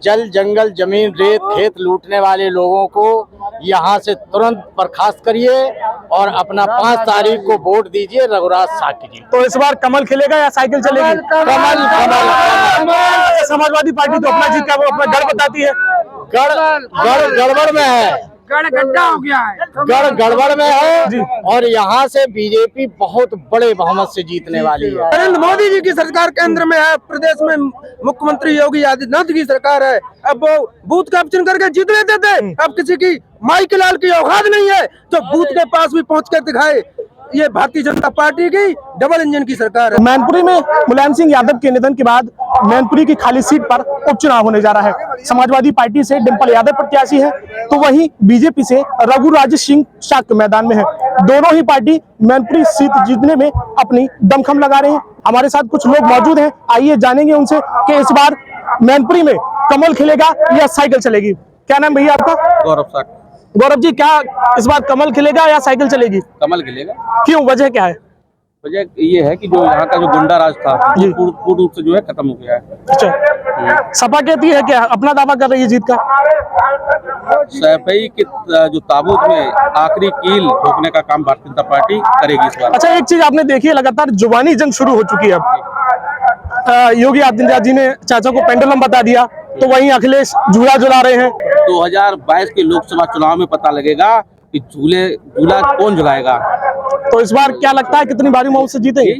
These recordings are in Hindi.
जल जंगल जमीन रेत खेत लूटने वाले लोगों को यहाँ से तुरंत बर्खास्त करिए और अपना 5 तारीख को वोट दीजिए रघुराज साकी जी। तो इस बार कमल खिलेगा या साइकिल चलेगी? कमल कमल। समाजवादी पार्टी तो अपना जीत का वो अपना गढ़ बताती है। गड़बड़ में है, गड्ढा हो गया है, गड़बड़ में है और यहाँ से बीजेपी बहुत बड़े बहुमत से जीतने वाली है। नरेंद्र मोदी जी की सरकार केंद्र में है, प्रदेश में मुख्यमंत्री योगी आदित्यनाथ की सरकार है। अब वो बूथ कैप्चर करके जीत लेते थे, अब किसी की माई के लाल की औकात नहीं है तो बूथ के पास भी पहुंच कर दिखाए। ये भारतीय जनता पार्टी की डबल इंजन की सरकार है। मैनपुरी में मुलायम सिंह यादव के निधन के बाद मैनपुरी की खाली सीट पर उपचुनाव होने जा रहा है। समाजवादी पार्टी से डिंपल यादव प्रत्याशी है तो वहीं बीजेपी से रघुराज सिंह शाक मैदान में है। दोनों ही पार्टी मैनपुरी सीट जीतने में अपनी दमखम लगा रहे हैं। हमारे साथ कुछ लोग मौजूद हैं, आइए जानेंगे उनसे कि इस बार मैनपुरी में कमल खिलेगा या साइकिल चलेगी। क्या नाम भैया आपका? गौरव साक। गौरव जी, क्या इस बार कमल खिलेगा या साइकिल चलेगी? कमल खिलेगा। क्यों, वजह क्या है? वजह ये है कि जो यहाँ का जो गुंडा राज था पूर्ण रूप से जो है खत्म हो गया है। अच्छा, सपा कहती है क्या अपना दावा कर रही है जीत का? सपा के जो ताबूत में आखिरी कील ठोकने का काम भारतीय जनता पार्टी करेगी इस बार। अच्छा, एक चीज आपने देखी है, लगातार जुबानी जंग शुरू हो चुकी है अब। योगी आदित्यनाथ जी ने चाचा को पेंडुलम बता दिया तो वहीं अखिलेश झूला झुला रहे हैं। 2022 के लोकसभा चुनाव में पता लगेगा कि झूला कौन झुलाएगा। तो इस बार क्या लगता है कितनी भारी बहुमत से जीतेंगे?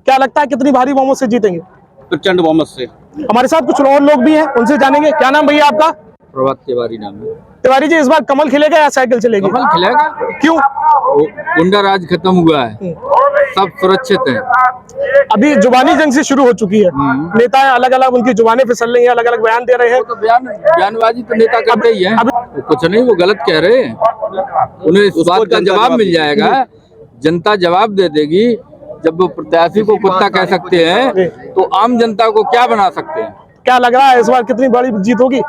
क्या लगता है कितनी भारी बहुमत से जीतेंगे? प्रचंड बहुमत से। हमारे साथ कुछ और लोग भी हैं, उनसे जानेंगे। क्या नाम भैया आपका? प्रभात तिवारी नाम है। तिवारी जी, इस बार कमल खिलेगा या साइकिल चलेगी? कमल खिलेगा। क्यों? गुंडा राज खत्म हुआ है, सब सुरक्षित है। अभी जुबानी जंग से शुरू हो चुकी है, नेता अलग अलग उनकी जुबानें फिसल रही है, अलग अलग बयान दे रहे हैं। तो बयानबाजी तो नेता करते ही है। कुछ नहीं, वो गलत कह रहे हैं, उन्हें इस बात का जवाब मिल जाएगा। जनता जवाब दे देगी। जब वो प्रत्याशी को कुत्ता कह सकते हैं तो आम जनता को क्या बना सकते हैं? क्या लग रहा है इस बार कितनी बड़ी जीत होगी?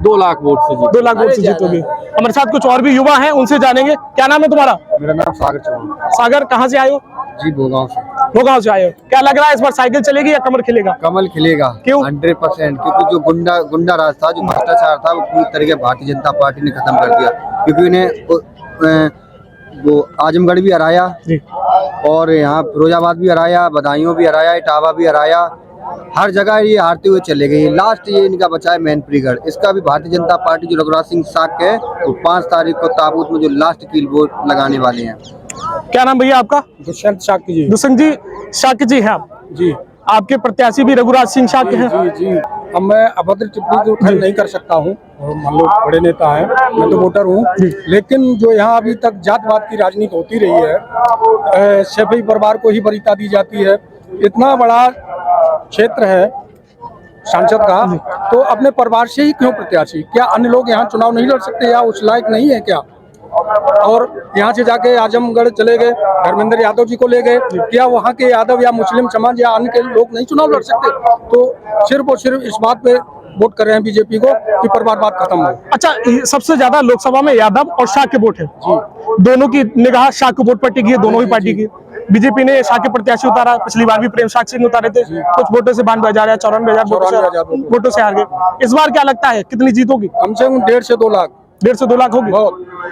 2 लाख वोट से जीत। 2 लाख वोट से जीत होगी। हमारे साथ कुछ और भी युवा हैं, उनसे जानेंगे। क्या नाम है तुम्हारा? मेरा नाम सागर चौहान। सागर, कहाँ से आए हो? जी, भोगांव से। भोगांव से आए हो। क्या लग रहा है इस बार साइकिल चलेगी या कमल खिलेगा? कमल खिलेगा। क्यों? 100%, क्योंकि जो गुंडा राज था, जो भ्रष्टाचार था, वो पूरी तरीके भारतीय जनता पार्टी ने खत्म कर दिया। क्योंकि उन्हें वो आजमगढ़ भी हराया और यहाँ फिरोजाबाद भी हराया, बदायूं भी हराया, इटावा भी हराया, हर जगह ये हारते हुए चले गए। लास्ट ये इनका बचा है मैनपुरीगढ़। इसका भी भारतीय जनता पार्टी जो रघुराज सिंह शाक है वो 5 तारीख को ताबूत में जो लास्ट कील वोट लगाने वाले हैं। क्या नाम भैया आपका? दुष्यंत शाक्य जी। दुष्यंत जी शाक्य जी हैं आप? जी। आपके प्रत्याशी भी रघुराज सिंह शाक्य हैं? जी जी। अब मैं अभद्र टिप्पणी तो खैर नहीं कर सकता हूँ, मान लो बड़े नेता हैं, मैं तो वोटर हूँ। लेकिन जो यहाँ अभी तक जातवाद की राजनीति होती रही है, शफी परिवार को ही वरीयता दी जाती है। इतना बड़ा क्षेत्र है सांसद का, तो अपने परिवार से ही क्यों प्रत्याशी? क्या अन्य लोग यहाँ चुनाव नहीं लड़ सकते या उस लायक नहीं है क्या? और यहाँ से जाके आजमगढ़ चले गए, धर्मेंद्र यादव जी को ले गए, क्या वहाँ के यादव या मुस्लिम समाज या अन्य के लोग नहीं चुनाव लड़ सकते? तो सिर्फ और सिर्फ इस बात पे वोट कर रहे हैं बीजेपी को कि परिवारवाद खत्म हो। अच्छा, सबसे ज्यादा लोकसभा में यादव और शाक्य वोट है जी। दोनों की निगाह शाक्य वोट पर टिकी है, दोनों ही पार्टी की। बीजेपी ने शाक्य प्रत्याशी उतारा, पिछली बार भी प्रेम साक्ष सिंह उतारे थे, कुछ वोटों से 92,000 या 94,000 वोटों से हार गए। इस बार क्या लगता है कितनी जीत होगी? कम से कम 1.5 से 2 लाख। 1.5 से 2 लाख होगी।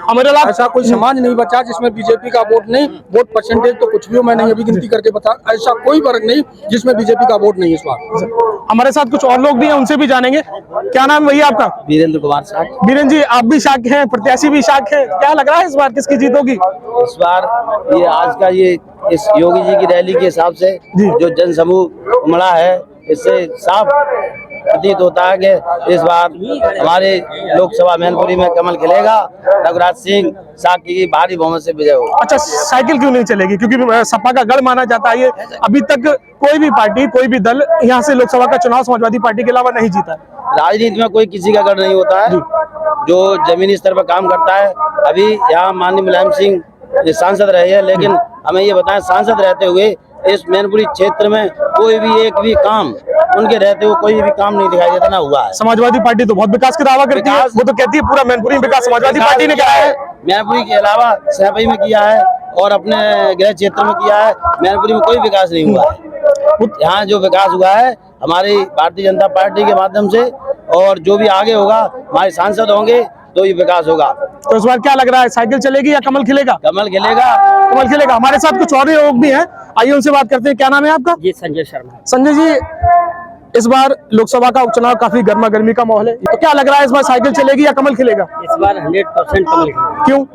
हमारे ऐसा कोई समाज नहीं बचा जिसमें बीजेपी का वोट नहीं। वोट परसेंटेज तो कुछ भी हो, मैंने अभी गिनती करके बता, ऐसा कोई वर्ग नहीं जिसमें बीजेपी का वोट नहीं इस बार। हमारे साथ कुछ और लोग भी हैं, उनसे भी जानेंगे। क्या नाम है भैया आपका? वीरेंद्र कुमार शाक। वीरेंद्र जी, आप भी शाक हैं, प्रत्याशी भी शाक है। क्या लग रहा है इस बार किसकी जीत होगी? इस बार ये आज का ये इस योगी जी की रैली के हिसाब से जो जन समूह उमड़ा है, इससे साफ प्रतीत होता है कि इस बार हमारे लोकसभा मैनपुरी में कमल खिलेगा, रघुराज सिंह शाक की भारी बहुमत से विजय होगा। अच्छा, साइकिल क्यों नहीं चलेगी? क्योंकि सपा का गढ़ माना जाता है ये। अभी तक कोई भी पार्टी, कोई भी दल यहाँ से लोकसभा का चुनाव समाजवादी पार्टी के अलावा नहीं जीता है। राजनीति में कोई किसी का गढ़ नहीं होता है, जो जमीनी स्तर पर काम करता है। अभी यहाँ माननीय मुलायम सिंह सांसद रहे हैं, लेकिन हमें ये बताएं, सांसद रहते हुए इस मैनपुरी क्षेत्र में कोई भी एक भी काम उनके रहते हुए कोई भी काम नहीं दिखाई देता, ना हुआ है। समाजवादी पार्टी तो बहुत विकास का दावा करती है, वो तो कहती है पूरा मैनपुरी में विकास समाजवादी पार्टी ने कराया है। मैनपुरी के अलावा सहपई में किया है और अपने गृह क्षेत्र में किया है। मैनपुरी में कोई विकास नहीं हुआ है। यहाँ जो विकास हुआ है हमारी भारतीय जनता पार्टी के माध्यम से और जो भी आगे होगा हमारे सांसद होंगे तो ये विकास होगा। तो इस बार क्या लग रहा है, साइकिल चलेगी या कमल खिलेगा? कमल खिलेगा। कमल खिलेगा। हमारे साथ कुछ और लोग भी हैं, आइए उनसे बात करते हैं। क्या नाम है आपका? जी संजय शर्मा। संजय जी, इस बार लोकसभा का उपचुनाव काफी गर्मा गर्मी का माहौल है, तो क्या लग रहा है इस बार साइकिल चलेगी या कमल खिलेगा? इस बार 100% कमल खिलेगा। क्यों?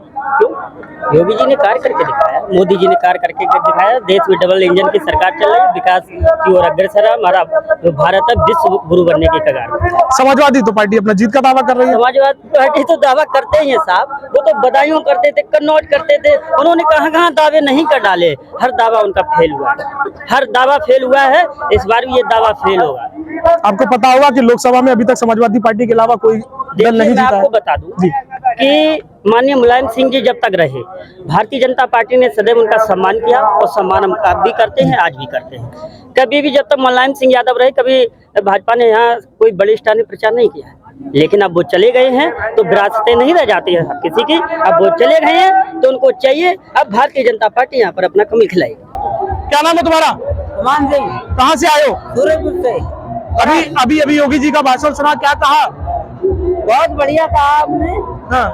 योगी जी ने कार्य करके दिखाया, मोदी जी ने कार्य करके दिखाया। देश में डबल इंजन की सरकार चल रही है, विकास की ओर अग्रसर है। हमारा जो भारत है विश्व गुरु बनने के कगार। समाजवादी तो पार्टी अपना जीत का दावा कर रही है। समाजवादी पार्टी तो दावा करते ही है साहब, वो तो बधाइयों करते थे, कन्नौट करते थे। उन्होंने कहाँ दावे नहीं कर डाले, हर दावा उनका फेल हुआ है, हर दावा फेल हुआ है। इस बार भी ये दावा फेल होगा। आपको पता होगा कि लोकसभा में अभी तक समाजवादी पार्टी के अलावा कोई दल नहीं मैं जीता आपको है। बता दूं जी। कि माननीय मुलायम सिंह जी जब तक रहे, भारतीय जनता पार्टी ने सदैव उनका सम्मान किया और सम्मान हम अब भी करते हैं, आज भी करते हैं। कभी भी जब तक मुलायम सिंह यादव रहे, कभी भाजपा ने यहाँ कोई बड़े स्टार ने प्रचार नहीं किया है। लेकिन अब वो चले गए हैं तो विरासतें नहीं रह जाती है किसी की। अब वो चले गए हैं तो उनको चाहिए अब भारतीय जनता पार्टी यहाँ पर अपना कमल खिलाएगी। क्या नाम है तुम्हारा? मान सिंह, कहाँ से आए हो? सूरजपुर से। अभी योगी जी का भाषण सुना, क्या कहा? बहुत बढ़िया कहा आपने। हाँ,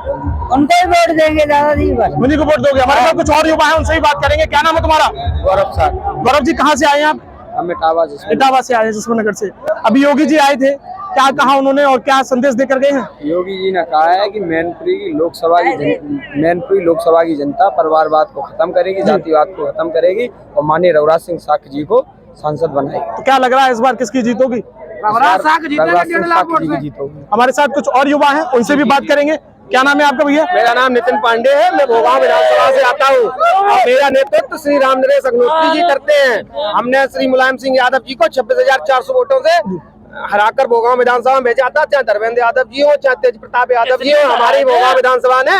उनको ही वोट देंगे ज्यादा नहीं, बस उन्हीं को वोट दोगे। हमारे साथ कुछ और युवा है, उनसे ही बात करेंगे। क्या नाम है तुम्हारा? गौरव साहब, गौरव जी, कहाँ से आए हैं आप? हम इटावा से आए हैं, जिस्मनगर से। अभी योगी जी आए थे, क्या कहा उन्होंने और क्या संदेश देकर गए हैं? योगी जी ने कहा है कि मैनपुरी लोकसभा की जनता परिवारवाद को खत्म करेगी, जातिवाद को खत्म करेगी और माननीय रघुराज सिंह साक्य जी को सांसद बनाएगी। तो क्या लग रहा है इस बार किसकी जीत होगी? रघुराज सिंह साक्य जी की जीत होगी। हमारे साथ कुछ और युवा हैं, उनसे भी बात करेंगे। क्या नाम है आपका भैया? मेरा नाम नितिन पांडे है, मैं भोगांव विधानसभा से आता हूँ और मेरा नेतृत्व श्री राम नरेश अग्निहोत्री जी करते हैं। हमने श्री मुलायम सिंह यादव जी को 26,400 वोटों से हराकर भोगांव विधानसभा में भेजा था। चाहे धर्मेंद्र यादव जी हो, चाहे तेज प्रताप यादव जी हो, हमारी भोगांव विधानसभा ने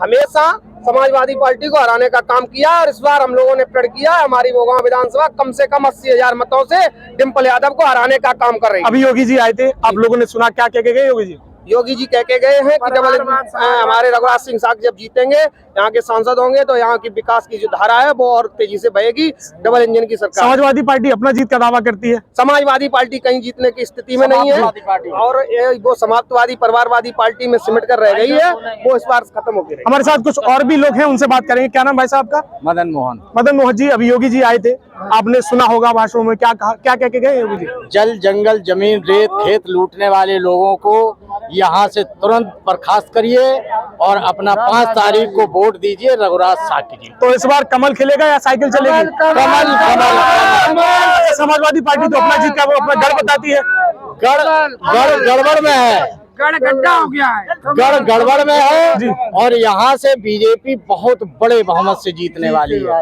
हमेशा समाजवादी पार्टी को हराने का काम किया और इस बार हम लोगों ने प्रण किया हमारी भोगांव विधानसभा कम से कम 80,000 मतों से डिम्पल यादव को हराने का काम कर रही है। अभी योगी जी आए थे, आप लोगों ने सुना, क्या कह के गए योगी जी? योगी जी कह के गए हैं कि हमारे रघुराज सिंह साक्य जब जीतेंगे, यहाँ के सांसद होंगे तो यहाँ की विकास की जो धारा है वो और तेजी से बहेगी। डबल इंजन की सरकार। समाजवादी पार्टी अपना जीत का दावा करती है। समाजवादी पार्टी कहीं जीतने की स्थिति में नहीं है और वो समाजवादी परिवारवादी पार्टी में सिमट कर रह गई है, वो इस बार खत्म हो गई। हमारे साथ कुछ और भी लोग हैं, उनसे बात करेंगे। क्या नाम भाई साहब का? मदन मोहन। मदन मोहन जी, अभी योगी जी आए थे, आपने सुना होगा भाषण में क्या कहा, क्या कह के गए योगी जी? जल जंगल जमीन रेत खेत लूटने वाले लोगों को यहाँ से तुरंत बर्खास्त करिए और अपना 5 तारीख को वोट दीजिए रघुराज साक्य जी। तो इस बार कमल खिलेगा या साइकिल चलेगी? कमल। समाजवादी पार्टी तो अपना जीत का वो अपना गढ़ बताती है। गड़बड़ में है, गड्ढा हो गया है, गड़बड़ में है और यहाँ से बीजेपी बहुत बड़े बहुमत से जीतने वाली है।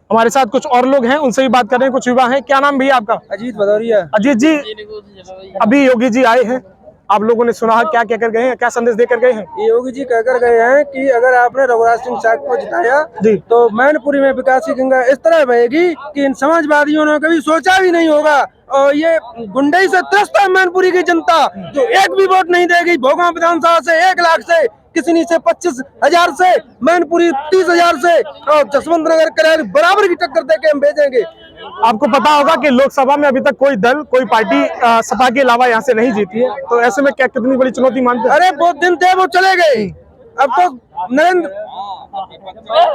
हमारे साथ कुछ और लोग हैं, उनसे भी बात कर रहे हैं। कुछ युवा हैं। क्या नाम भैया आपका? अजीत भदौरिया। अजीत जी, अभी योगी जी आए हैं, आप लोगों ने सुना, क्या कहकर गए हैं, क्या संदेश देकर गए हैं? योगी जी कहकर गए हैं कि अगर आपने रघुराज सिंह साक्य को जिताया तो मैनपुरी में विकास की गंगा इस तरह बहेगी कि इन समाजवादियों ने कभी सोचा भी नहीं होगा। और ये गुंडई से त्रस्त है मैनपुरी की जनता, जो एक भी वोट नहीं देगी। भोगांव विधानसभा से 1 लाख से, किसी से 25,000 से, मैनपुरी 30,000 से और जसवंत नगर करार बराबर की टक्कर देके हम भेजेंगे। आपको पता होगा कि लोकसभा में अभी तक कोई दल, कोई पार्टी सपा के अलावा यहाँ से नहीं जीती है, तो ऐसे में क्या कितनी बड़ी चुनौती मानते हैं? अरे बहुत दिन थे, वो चले गए। अब तो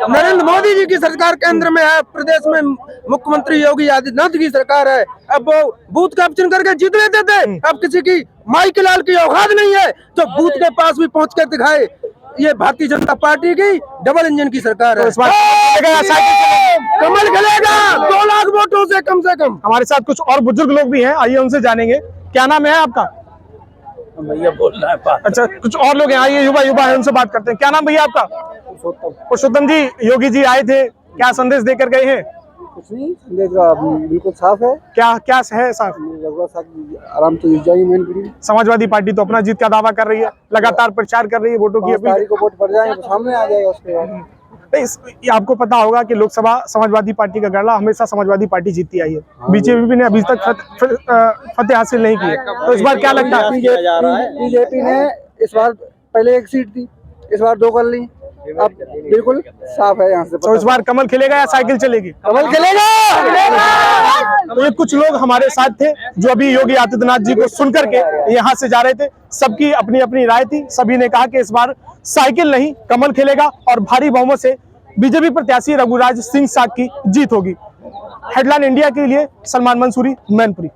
नरेंद्र मोदी जी की सरकार केंद्र में है, प्रदेश में मुख्यमंत्री योगी आदित्यनाथ की सरकार है। अब वो बूथ कैप्चर करके जीत लेते थे, अब किसी की माई के लाल की औकात नहीं है तो बूथ के पास भी पहुंच कर दिखाए। ये भारतीय जनता पार्टी की डबल इंजन की सरकार है। कमल खिलेगा 2 लाख वोटों से कम। हमारे साथ कुछ और बुजुर्ग लोग भी हैं, आइए उनसे जानेंगे। क्या नाम है आपका? भैया बोलना है। अच्छा, कुछ और लोग हैं, आइए युवा हैं, उनसे बात करते हैं। क्या नाम भैया आपका? पुरुषोत्तम जी, योगी जी आए थे, क्या संदेश देकर गए हैं? कुछ नहीं, संदेश बिल्कुल साफ है। क्या है साफ? आराम से जीत जाएगी मैनपुरी। समाजवादी पार्टी तो अपना जीत का दावा कर रही है, लगातार प्रचार कर रही है, वोटों की अपील। को वोट पड़ जाएंगे तो सामने आ जाएगा उसके बाद। आपको पता होगा कि लोकसभा समाजवादी पार्टी का गढ़ा हमेशा समाजवादी पार्टी जीतती आई है। बीजेपी ने अभी तक फतेह हासिल नहीं की, तो इस बार क्या लगता है? बीजेपी ने इस बार पहले 1 सीट थी, इस बार 2 कर ली। अब बिल्कुल साफ है यहाँ से। तो इस बार कमल खिलेगा या साइकिल चलेगी? कमल खेलेगा। तो ये कुछ लोग हमारे साथ थे जो अभी योगी आदित्यनाथ जी को सुन करके यहाँ से जा रहे थे। सबकी अपनी अपनी राय थी। सभी ने कहा कि इस बार साइकिल नहीं कमल खेलेगा और भारी बहुमत से बीजेपी प्रत्याशी रघुराज सिंह साग की जीत होगी। हेडलाइन इंडिया के लिए सलमान मंसूरी, मैनपुरी।